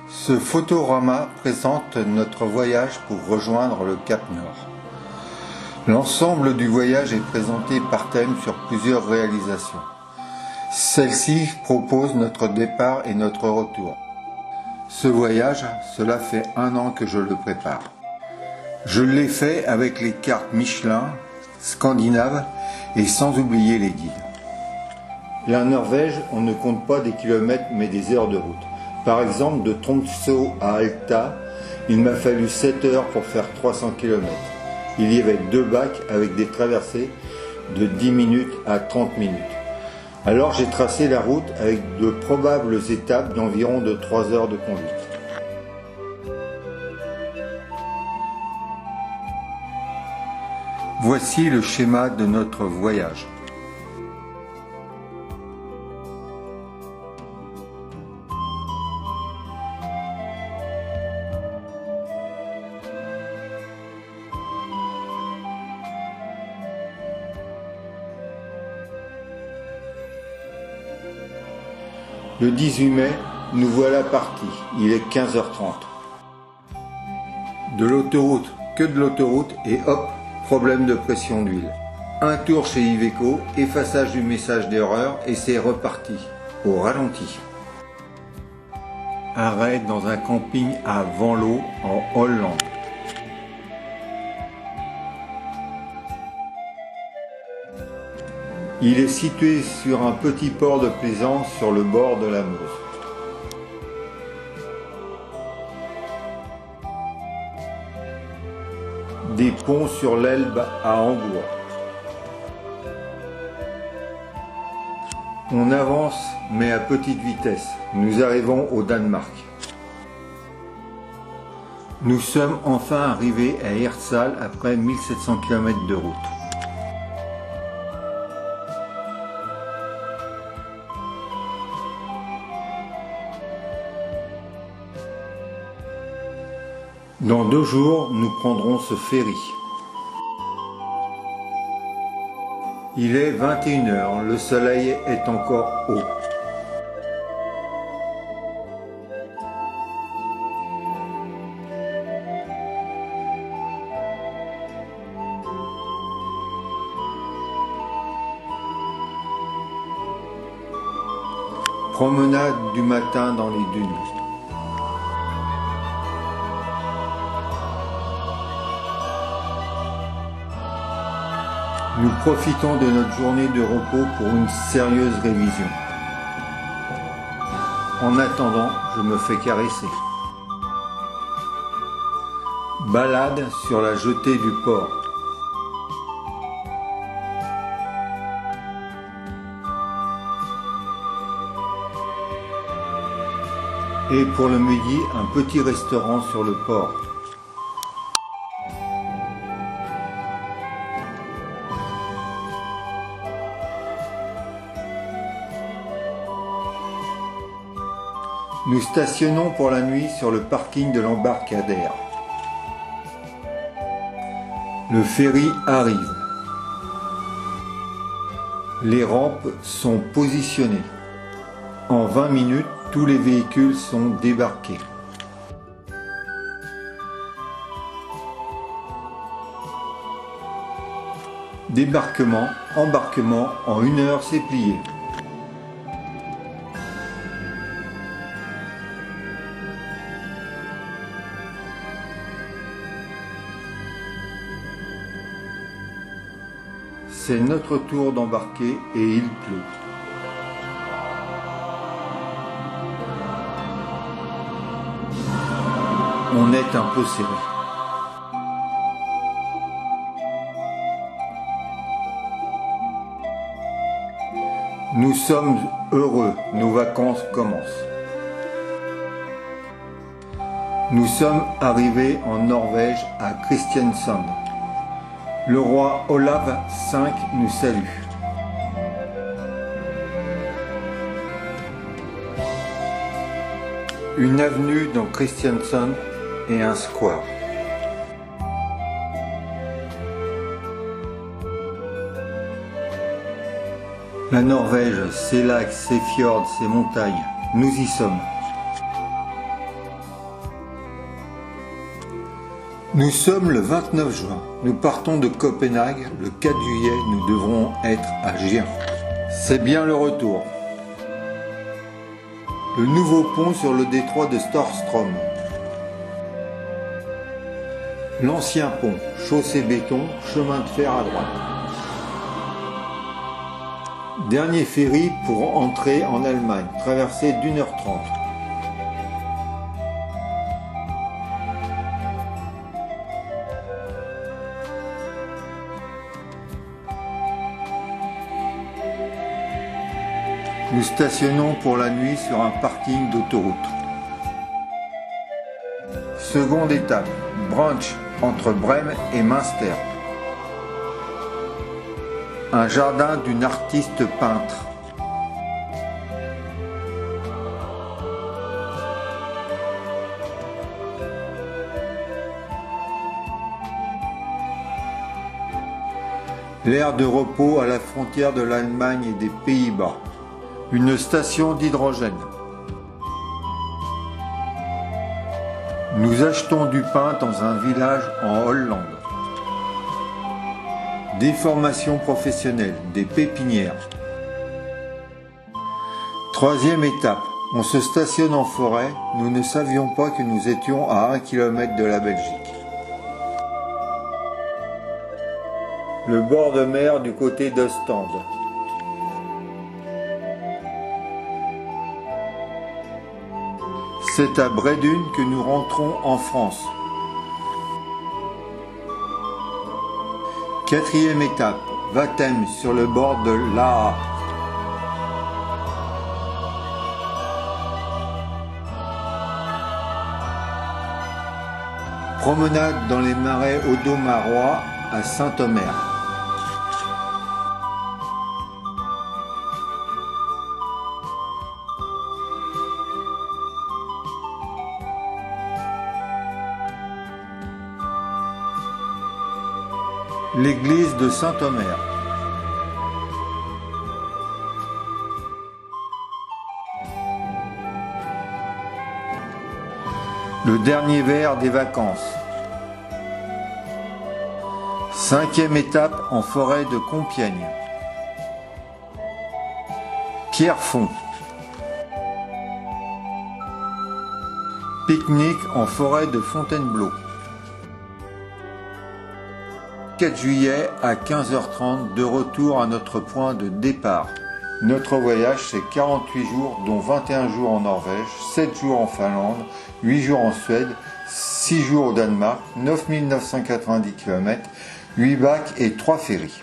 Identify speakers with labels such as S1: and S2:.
S1: Ce photorama présente notre voyage pour rejoindre le Cap Nord. L'ensemble du voyage est présenté par thème sur plusieurs réalisations. Celle-ci propose notre départ et notre retour. Ce voyage, cela fait 1 an que je le prépare. Je l'ai fait avec les cartes Michelin, scandinaves et sans oublier les guides. La Norvège, on ne compte pas des kilomètres mais des heures de route. Par exemple, de Tromsø à Alta, il m'a fallu 7 heures pour faire 300 km. Il y avait 2 bacs avec des traversées de 10 minutes à 30 minutes. Alors j'ai tracé la route avec de probables étapes d'environ de 3 heures de conduite. Voici le schéma de notre voyage. Le 18 mai, nous voilà partis, il est 15h30. De l'autoroute, que de l'autoroute et hop, problème de pression d'huile. Un tour chez Iveco, effaçage du message d'erreur et c'est reparti, au ralenti. Arrêt dans un camping à Venlo en Hollande. Il est situé sur un petit port de plaisance sur le bord de la Meuse. Des ponts sur l'Elbe à Hambourg. On avance mais à petite vitesse. Nous arrivons au Danemark. Nous sommes enfin arrivés à Hirtshals après 1700 km de route. Dans 2 jours, nous prendrons ce ferry. Il est 21h, le soleil est encore haut. Promenade du matin dans les dunes. Nous profitons de notre journée de repos pour une sérieuse révision. En attendant, je me fais caresser. Balade sur la jetée du port. Et pour le midi, un petit restaurant sur le port. Nous stationnons pour la nuit sur le parking de l'embarcadère. Le ferry arrive. Les rampes sont positionnées. En 20 minutes, tous les véhicules sont débarqués. Débarquement, embarquement, en 1 heure c'est plié. C'est notre tour d'embarquer et il pleut. On est un peu serré. Nous sommes heureux, nos vacances commencent. Nous sommes arrivés en Norvège à Kristiansand. Le roi Olav V nous salue. Une avenue dans Kristiansand et un square. La Norvège, ses lacs, ses fjords, ses montagnes, nous y sommes. Nous sommes le 29 juin. Nous partons de Copenhague. Le 4 juillet, nous devrons être à Gien. C'est bien le retour. Le nouveau pont sur le détroit de Storström. L'ancien pont, chaussée béton, chemin de fer à droite. Dernier ferry pour entrer en Allemagne, traversée d'1h30. Nous stationnons pour la nuit sur un parking d'autoroute. Seconde étape, brunch entre Brême et Münster. Un jardin d'une artiste peintre. L'aire de repos à la frontière de l'Allemagne et des Pays-Bas. Une station d'hydrogène. Nous achetons du pain dans un village en Hollande. Des formations professionnelles, des pépinières. Troisième étape, on se stationne en forêt. Nous ne savions pas que nous étions à 1 km de la Belgique. Le bord de mer du côté d'Ostende. C'est à Bredun que nous rentrons en France. Quatrième étape, Vathem sur le bord de l'Aa. Promenade dans les marais audomarois à Saint-Omer. L'église de Saint-Omer. Le dernier verre des vacances. Cinquième étape en forêt de Compiègne. Pierrefonds. Pique-nique en forêt de Fontainebleau. 4 juillet à 15h30, de retour à notre point de départ. Notre voyage, c'est 48 jours, dont 21 jours en Norvège, 7 jours en Finlande, 8 jours en Suède, 6 jours au Danemark, 9 990 km, 8 bacs et 3 ferries.